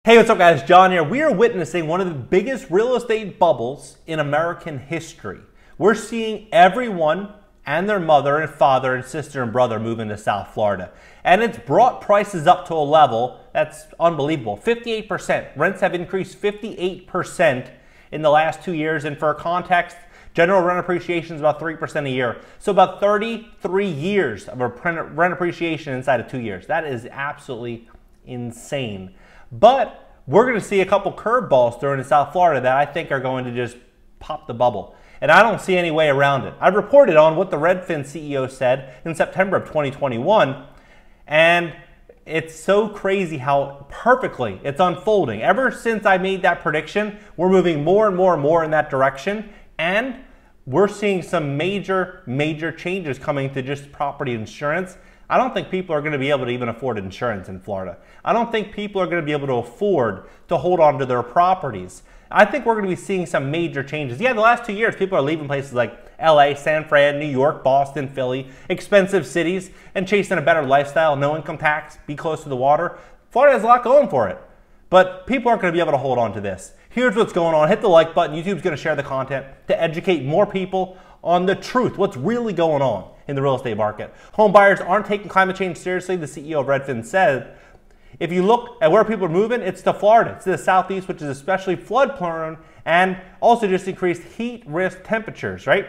Hey, what's up guys? John here. We are witnessing one of the biggest real estate bubbles in American history. We're seeing everyone and their mother and father and sister and brother move into South Florida. And it's brought prices up to a level that's unbelievable. 58%. Rents have increased 58% in the last 2 years. And for context, general rent appreciation is about 3% a year. So about 33 years of a rent appreciation inside of 2 years. That is absolutely insane. But we're going to see a couple curveballs thrown in South Florida that I think are going to just pop the bubble. And I don't see any way around it. I reported on what the Redfin CEO said in September of 2021. And it's so crazy how perfectly it's unfolding. Ever since I made that prediction, we're moving more and more and more in that direction. And we're seeing some major changes coming to just property insurance. I don't think people are going to be able to even afford insurance in Florida. I don't think people are going to be able to afford to hold on to their properties. I think we're going to be seeing some major changes. Yeah, the last 2 years, people are leaving places like LA, San Fran, New York, Boston, Philly, expensive cities, and chasing a better lifestyle, no income tax, be close to the water. Florida has a lot going for it. But people aren't going to be able to hold on to this. Here's what's going on. Hit the like button. YouTube's going to share the content to educate more people on the truth, what's really going on in the real estate market. Home buyers aren't taking climate change seriously, the CEO of Redfin said. If you look at where people are moving, it's to Florida. It's to the southeast, which is especially flood prone and also just increased heat risk temperatures, right?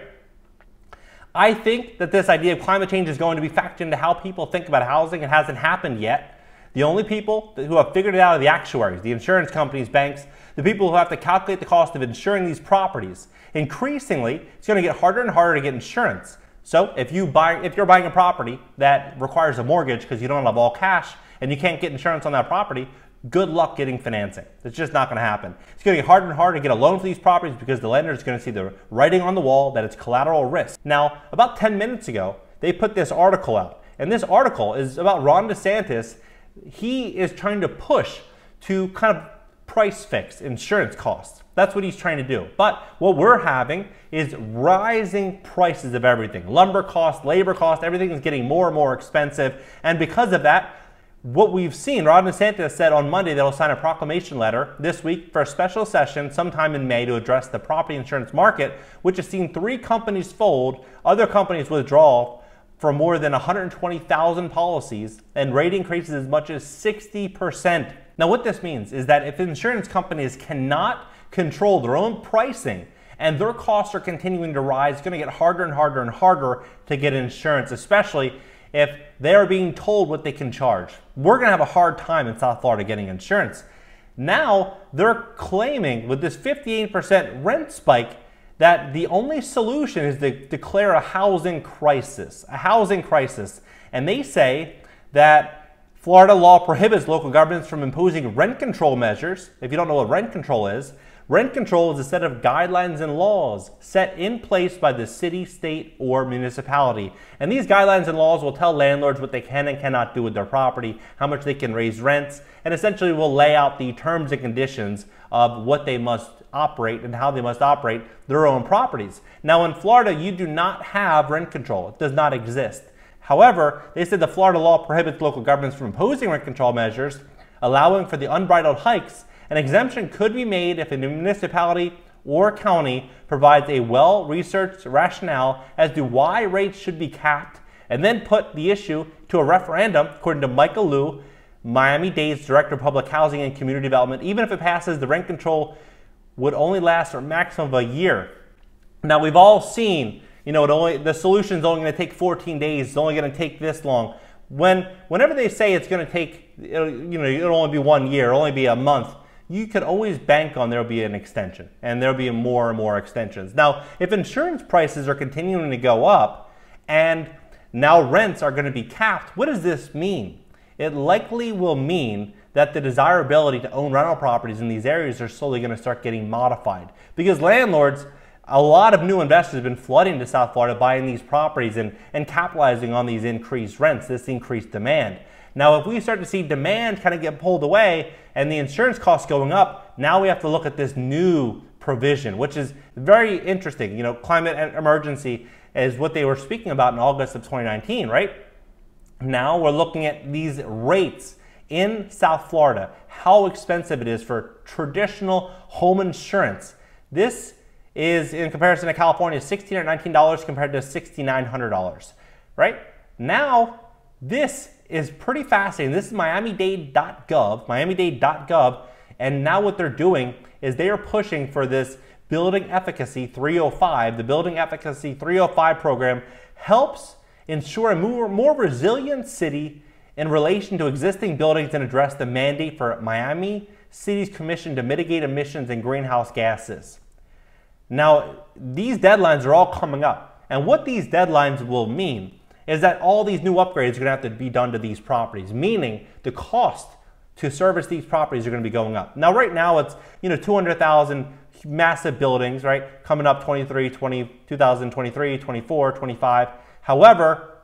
I think that this idea of climate change is going to be factored into how people think about housing. It hasn't happened yet. The only people who have figured it out are the actuaries, the insurance companies, banks, the people who have to calculate the cost of insuring these properties. Increasingly, it's going to get harder and harder to get insurance. So if you're buying a property that requires a mortgage because you don't have all cash and you can't get insurance on that property, good luck getting financing. It's just not going to happen. It's going to get harder and harder to get a loan for these properties because the lender is going to see the writing on the wall that it's collateral risk. Now, about 10 minutes ago, they put this article out. And this article is about Ron DeSantis. He is trying to push to kind of price fix insurance costs. That's what he's trying to do. But what we're having is rising prices of everything. Lumber costs, labor costs, everything is getting more and more expensive. And because of that, what we've seen, Ron DeSantis said on Monday that he'll sign a proclamation letter this week for a special session sometime in May to address the property insurance market, which has seen 3 companies fold, other companies withdraw for more than 120,000 policies, and rate increases as much as 60%. Now what this means is that if insurance companies cannot control their own pricing and their costs are continuing to rise, it's going to get harder and harder and harder to get insurance, especially if they're being told what they can charge. We're going to have a hard time in South Florida getting insurance. Now they're claiming with this 58% rent spike that the only solution is to declare a housing crisis. And they say that Florida law prohibits local governments from imposing rent control measures. If you don't know what rent control is a set of guidelines and laws set in place by the city, state, or municipality. And these guidelines and laws will tell landlords what they can and cannot do with their property, how much they can raise rents, and essentially will lay out the terms and conditions of what they must operate and how they must operate their own properties. Now in Florida, you do not have rent control. It does not exist. However, they said the Florida law prohibits local governments from imposing rent control measures, allowing for the unbridled hikes. An exemption could be made if a municipality or county provides a well-researched rationale as to why rates should be capped, and then put the issue to a referendum, according to Michael Liu, Miami-Dade's Director of Public Housing and Community Development. Even if it passes, the rent control would only last for a maximum of a year. Now we've all seen, the solution is only going to take 14 days. It's only going to take this long. Whenever they say it's going to take, it'll only be 1 year, it'll only be a month, you could always bank on there'll be an extension, and there'll be more and more extensions. Now, if insurance prices are continuing to go up and now rents are going to be capped, what does this mean? It likely will mean that the desirability to own rental properties in these areas are slowly going to start getting modified. Because landlords, a lot of new investors have been flooding to South Florida, buying these properties and capitalizing on these increased rents, this increased demand. Now, if we start to see demand kind of get pulled away and the insurance costs going up, now we have to look at this new provision, which is very interesting. Climate emergency is what they were speaking about in August of 2019, right? Now we're looking at these rates in South Florida, how expensive it is for traditional home insurance. This is, in comparison to California, $1,600 or $19 compared to $6,900, right? Now, this is pretty fascinating. This is Miami-Dade.gov, and now what they're doing is they are pushing for this Building Efficacy 305. The Building Efficacy 305 program helps ensure a more resilient city in relation to existing buildings and address the mandate for Miami City's Commission to mitigate emissions and greenhouse gases. Now, these deadlines are all coming up, and what these deadlines will mean is that all these new upgrades are going to have to be done to these properties, meaning the cost to service these properties are going to be going up. Now, right now, it's 200,000 massive buildings, right, coming up 2023, 24, 25. However,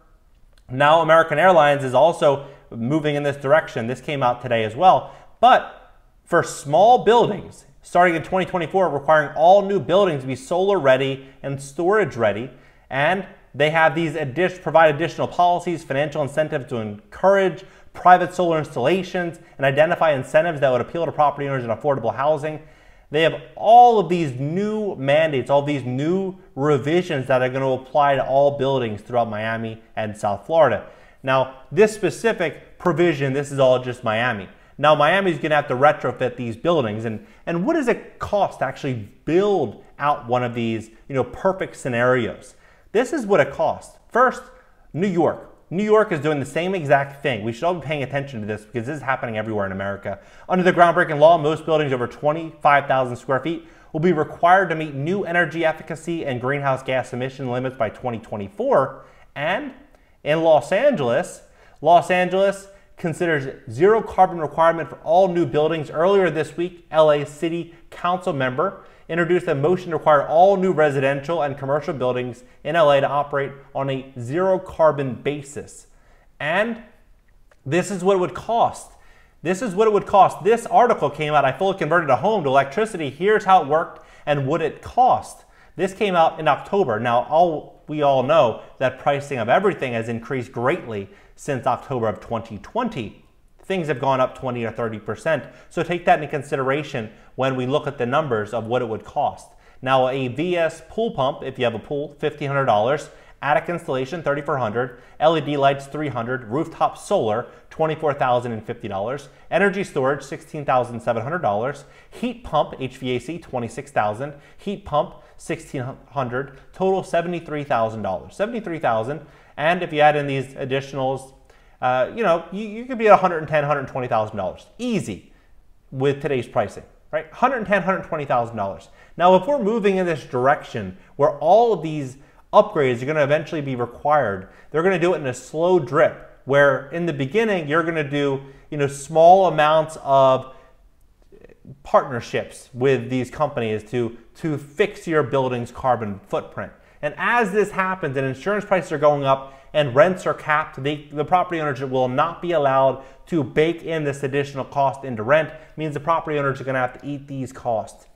now American Airlines is also moving in this direction. This came out today as well. But for small buildings, starting in 2024, requiring all new buildings to be solar ready and storage ready, and they have these provide additional policies, financial incentives to encourage private solar installations and identify incentives that would appeal to property owners in affordable housing. They have all of these new mandates, all these new revisions that are going to apply to all buildings throughout Miami and South Florida. Now, this specific provision, this is all just Miami. Now, Miami's going to have to retrofit these buildings. And what does it cost to actually build out one of these, perfect scenarios? This is what it costs. First, New York. New York is doing the same exact thing. We should all be paying attention to this because this is happening everywhere in America. Under the groundbreaking law, most buildings over 25,000 square feet will be required to meet new energy efficacy and greenhouse gas emission limits by 2024. And in Los Angeles considers zero carbon requirement for all new buildings. Earlier this week, LA City Council member introduced a motion to require all new residential and commercial buildings in LA to operate on a zero carbon basis. And this is what it would cost. This is what it would cost. This article came out, I fully converted a home to electricity. Here's how it worked and what it cost. This came out in October. Now, we all know that pricing of everything has increased greatly since October of 2020. Things have gone up 20 or 30%. So take that into consideration when we look at the numbers of what it would cost. Now, a VS pool pump, if you have a pool, $1,500. Attic installation, $3,400. LED lights, $300. Rooftop solar, $24,050. Energy storage, $16,700. Heat pump, HVAC, $26,000. Heat pump, $1,600. Total, $73,000. $73,000. And if you add in these additionals, you could be at $110,000, $120,000. Easy with today's pricing, right? $110,000, $120,000. Now, if we're moving in this direction where all of these upgrades are going to eventually be required, they're going to do it in a slow drip, where in the beginning, you're going to do, small amounts of partnerships with these companies to fix your building's carbon footprint. And as this happens and insurance prices are going up and rents are capped, the property owners will not be allowed to bake in this additional cost into rent. It means the property owners are going to have to eat these costs.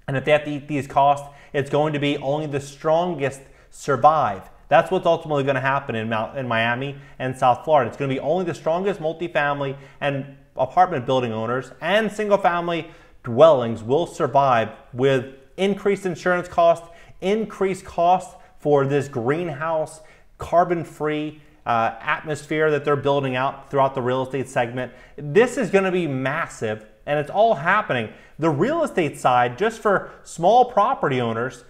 And if they have to eat these costs, it's going to be only the strongest survive. That's what's ultimately going to happen in Miami and South Florida. It's going to be only the strongest multifamily and apartment building owners and single family dwellings will survive with increased insurance costs, increased costs for this greenhouse, carbon-free atmosphere that they're building out throughout the real estate segment. This is going to be massive, and it's all happening. The real estate side, just for small property owners,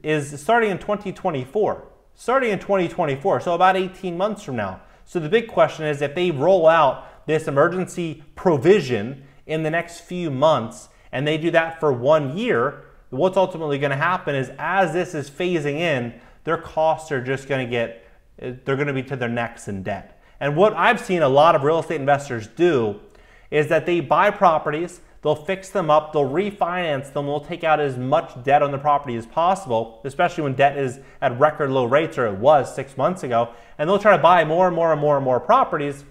is starting in 2024. Starting in 2024, so about 18 months from now. So the big question is, if they roll out this emergency provision in the next few months, and they do that for 1 year, what's ultimately going to happen is, as this is phasing in, their costs are just going to they're going to be to their necks in debt. And what I've seen a lot of real estate investors do is that they buy properties, they'll fix them up, they'll refinance them, they'll take out as much debt on the property as possible, especially when debt is at record low rates, or it was 6 months ago, and they'll try to buy more and more and more and more properties,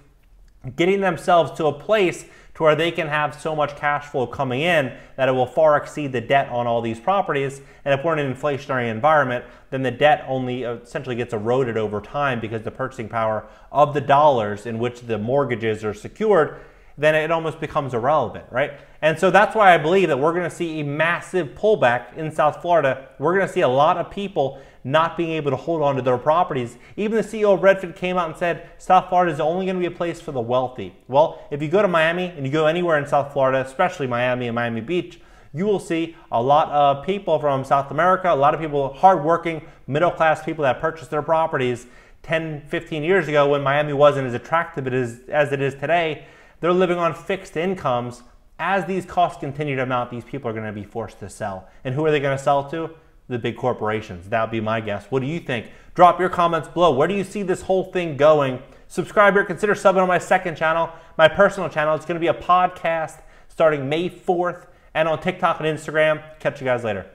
getting themselves to a place to where they can have so much cash flow coming in that it will far exceed the debt on all these properties. And if we're in an inflationary environment, then the debt only essentially gets eroded over time, because the purchasing power of the dollars in which the mortgages are secured then it almost becomes irrelevant, right? And so that's why I believe that we're going to see a massive pullback in South Florida. We're going to see a lot of people not being able to hold on to their properties. Even the CEO of Redfin came out and said South Florida is only going to be a place for the wealthy. Well, if you go to Miami and you go anywhere in South Florida, especially Miami and Miami Beach, you will see a lot of people from South America, a lot of people, hardworking, middle-class people that purchased their properties 10, 15 years ago when Miami wasn't as attractive as it is today. They're living on fixed incomes. As these costs continue to mount, these people are going to be forced to sell. And who are they going to sell to? The big corporations. That would be my guess. What do you think? Drop your comments below. Where do you see this whole thing going? Subscribe here. Consider subbing on my second channel, my personal channel. It's going to be a podcast starting May 4th, and on TikTok and Instagram. Catch you guys later.